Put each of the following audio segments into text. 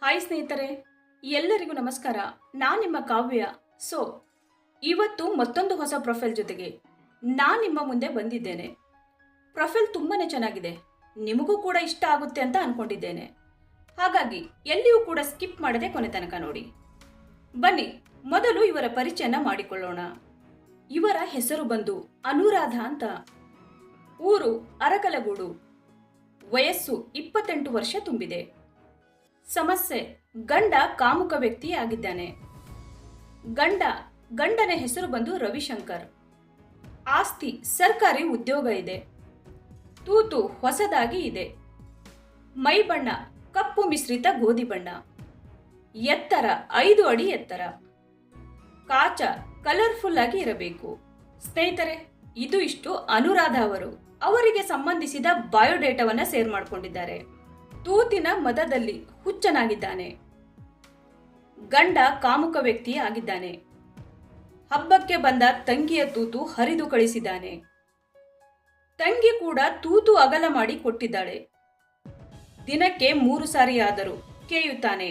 Hi ಸ್ನೇಹಿತರೆ, ಎಲ್ಲರಿಗೂ ನಮಸ್ಕಾರ. ನಾನು ನಿಮ್ಮ ಕಾವ್ಯ. ಇವತ್ತು ಮತ್ತೊಂದು ಹೊಸ ಪ್ರೊಫೈಲ್ ಜೊತೆಗೆ ನಾನು ನಿಮ್ಮ ಮುಂದೆ ಬಂದಿದ್ದೇನೆ. ಪ್ರೊಫೈಲ್ ತುಂಬಾನೇ ಚೆನ್ನಾಗಿದೆ, ನಿಮಗೂ ಕೂಡ ಇಷ್ಟ ಆಗುತ್ತೆ ಅಂತ ಅನ್ಕೊಂಡಿದ್ದೇನೆ. ಹಾಗಾಗಿ ಎಲ್ಲಿಯೂ ಕೂಡ ಸ್ಕಿಪ್ ಮಾಡದೆ ಕೊನೆ ತನಕ ನೋಡಿ. ಬನ್ನಿ ಮೊದಲು ಇವರ ಪರಿಚಯನ ಮಾಡಿಕೊಳ್ಳೋಣ. ಇವರ ಹೆಸರು ಬಂದು ಅನುರಾಧ ಅಂತ. ಊರು ಅರಕಲಗೂಡು. ವಯಸ್ಸು 28 ವರ್ಷ ತುಂಬಿದೆ. ಸಮಸ್ಯೆ, ಗಂಡ ಕಾಮುಕ ವ್ಯಕ್ತಿ ಆಗಿದ್ದಾನೆ. ಗಂಡನ ಹೆಸರು ಬಂದು ರವಿಶಂಕರ್. ಆಸ್ತಿ ಸರ್ಕಾರಿ ಉದ್ಯೋಗ ಇದೆ. ತೂತು ಹೊಸದಾಗಿ ಇದೆ. ಮೈ ಬಣ್ಣ ಕಪ್ಪು ಮಿಶ್ರಿತ ಗೋಧಿ ಬಣ್ಣ. ಎತ್ತರ 5 ಅಡಿ ಎತ್ತರ. ಕಾಚ ಕಲರ್ಫುಲ್ ಆಗಿ ಇರಬೇಕು. ಸ್ನೇಹಿತರೆ, ಇದು ಇಷ್ಟು ಅನುರಾಧ ಅವರಿಗೆ ಸಂಬಂಧಿಸಿದ ಬಯೋಡೇಟಾವನ್ನ ಶೇರ್ ಮಾಡಿಕೊಂಡಿದ್ದಾರೆ. ತೂತಿನ ಮದದಲ್ಲಿ ಹುಚ್ಚನಾಗಿದ್ದಾನೆ. ಗಂಡ ಕಾಮುಕ ವ್ಯಕ್ತಿ ಆಗಿದ್ದಾನೆ. ಹಬ್ಬಕ್ಕೆ ಬಂದ ತಂಗಿಯ ತೂತು ಹರಿದು ಕಳಿಸಿದ್ದಾನೆ. ತಂಗಿ ಕೂಡ ತೂತು ಅಗಲ ಮಾಡಿ ಕೊಟ್ಟಿದ್ದಾಳೆ. ದಿನಕ್ಕೆ 3 ಸಾರಿಯಾದರೂ ಕೇಯುತ್ತಾನೆ.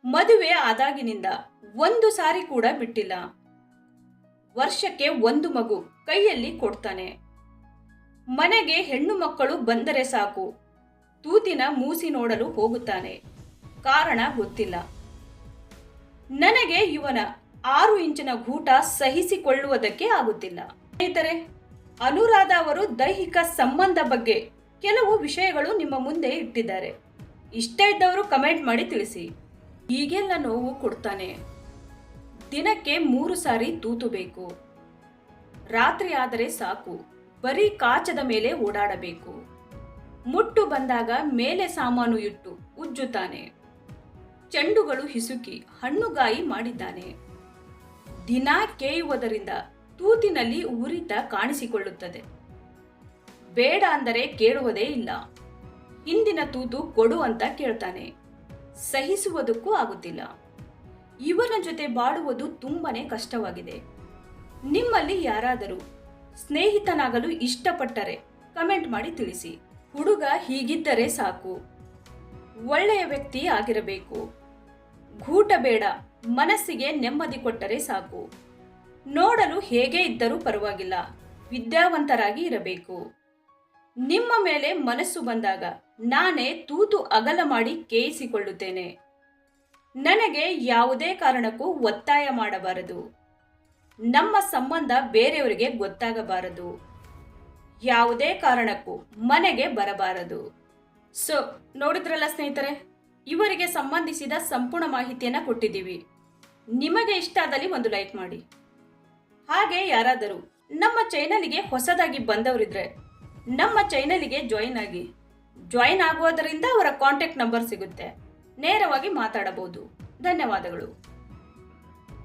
ಮದುವೆ ಆದಾಗಿನಿಂದ 1 ಸಾರಿ ಕೂಡ ಬಿಟ್ಟಿಲ್ಲ. ವರ್ಷಕ್ಕೆ 1 ಮಗು ಕೈಯಲ್ಲಿ ಕೊಡ್ತಾನೆ. ಮನೆಗೆ ಹೆಣ್ಣು ಮಕ್ಕಳು ಬಂದರೆ ಸಾಕು ತೂತಿನ ಮೂಸಿ ನೋಡಲು ಹೋಗುತ್ತಾನೆ. ಕಾರಣ ಗೊತ್ತಿಲ್ಲ. ನನಗೆ ಇವನ 6 ಇಂಚಿನ ಗೂಟ ಸಹಿಸಿಕೊಳ್ಳುವುದಕ್ಕೆ ಆಗುತ್ತಿಲ್ಲ. ಸ್ನೇಹಿತರೆ, ಅನುರಾಧ ದೈಹಿಕ ಸಂಬಂಧ ಬಗ್ಗೆ ಕೆಲವು ವಿಷಯಗಳು ನಿಮ್ಮ ಮುಂದೆ ಇಟ್ಟಿದ್ದಾರೆ. ಇಷ್ಟ ಇದ್ದವರು ಕಮೆಂಟ್ ಮಾಡಿ ತಿಳಿಸಿ. ಹೀಗೆಲ್ಲ ನೋವು ಕೊಡ್ತಾನೆ. ದಿನಕ್ಕೆ 3 ಸಾರಿ ತೂತು ಬೇಕು. ರಾತ್ರಿ ಆದರೆ ಸಾಕು ಬರೀ ಕಾಚದ ಮೇಲೆ ಓಡಾಡಬೇಕು. ಮುಟ್ಟು ಬಂದಾಗ ಮೇಲೆ ಸಾಮಾನು ಇಟ್ಟು ಉಜ್ಜುತ್ತಾನೆ. ಚೆಂಡುಗಳು ಹಿಸುಕಿ ಹಣ್ಣುಗಾಯಿ ಮಾಡಿದ್ದಾನೆ. ದಿನ ಕೇಯುವುದರಿಂದ ತೂತಿನಲ್ಲಿ ಉರಿತ ಕಾಣಿಸಿಕೊಳ್ಳುತ್ತದೆ. ಬೇಡ ಅಂದರೆ ಕೇಳುವುದೇ ಇಲ್ಲ. ಹಿಂದಿನ ತೂತು ಕೊಡು ಅಂತ ಕೇಳ್ತಾನೆ. ಸಹಿಸುವುದಕ್ಕೂ ಆಗುತ್ತಿಲ್ಲ. ಇವನ ಜೊತೆ ಬಾಳುವುದು ತುಂಬಾನೇ ಕಷ್ಟವಾಗಿದೆ. ನಿಮ್ಮಲ್ಲಿ ಯಾರಾದರೂ ಸ್ನೇಹಿತನಾಗಲು ಇಷ್ಟಪಟ್ಟರೆ ಕಮೆಂಟ್ ಮಾಡಿ ತಿಳಿಸಿ. ಹುಡುಗ ಹೀಗಿದ್ದರೆ ಸಾಕು. ಒಳ್ಳೆಯ ವ್ಯಕ್ತಿ ಆಗಿರಬೇಕು. ಗೂಟ ಬೇಡ, ಮನಸ್ಸಿಗೆ ನೆಮ್ಮದಿ ಕೊಟ್ಟರೆ ಸಾಕು. ನೋಡಲು ಹೇಗೆ ಇದ್ದರೂ ಪರವಾಗಿಲ್ಲ, ವಿದ್ಯಾವಂತರಾಗಿ ಇರಬೇಕು. ನಿಮ್ಮ ಮೇಲೆ ಮನಸ್ಸು ಬಂದಾಗ ನಾನೇ ತೂತು ಅಗಲ ಮಾಡಿ ಕೇಯಿಸಿಕೊಳ್ಳುತ್ತೇನೆ. ನನಗೆ ಯಾವುದೇ ಕಾರಣಕ್ಕೂ ಒತ್ತಾಯ ಮಾಡಬಾರದು. ನಮ್ಮ ಸಂಬಂಧ ಬೇರೆಯವರಿಗೆ ಗೊತ್ತಾಗಬಾರದು. ಯಾವುದೇ ಕಾರಣಕ್ಕೂ ಮನೆಗೆ ಬರಬಾರದು. ನೋಡಿದ್ರಲ್ಲ ಸ್ನೇಹಿತರೆ, ಇವರಿಗೆ ಸಂಬಂಧಿಸಿದ ಸಂಪೂರ್ಣ ಮಾಹಿತಿಯನ್ನು ಕೊಟ್ಟಿದ್ದೀವಿ. ನಿಮಗೆ ಇಷ್ಟ ಆದಲ್ಲಿ ಒಂದು ಲೈಕ್ ಮಾಡಿ. ಹಾಗೆ ಯಾರಾದರೂ ನಮ್ಮ ಚಾನೆಲ್ಗೆ ಹೊಸದಾಗಿ ಬಂದವರಿದ್ರೆ ನಮ್ಮ ಚಾನೆಲ್ಗೆ ಜಾಯಿನ್ ಆಗುವುದರಿಂದ ಅವರ ಕಾಂಟ್ಯಾಕ್ಟ್ ನಂಬರ್ ಸಿಗುತ್ತೆ. ನೇರವಾಗಿ ಮಾತಾಡಬಹುದು. ಧನ್ಯವಾದಗಳು.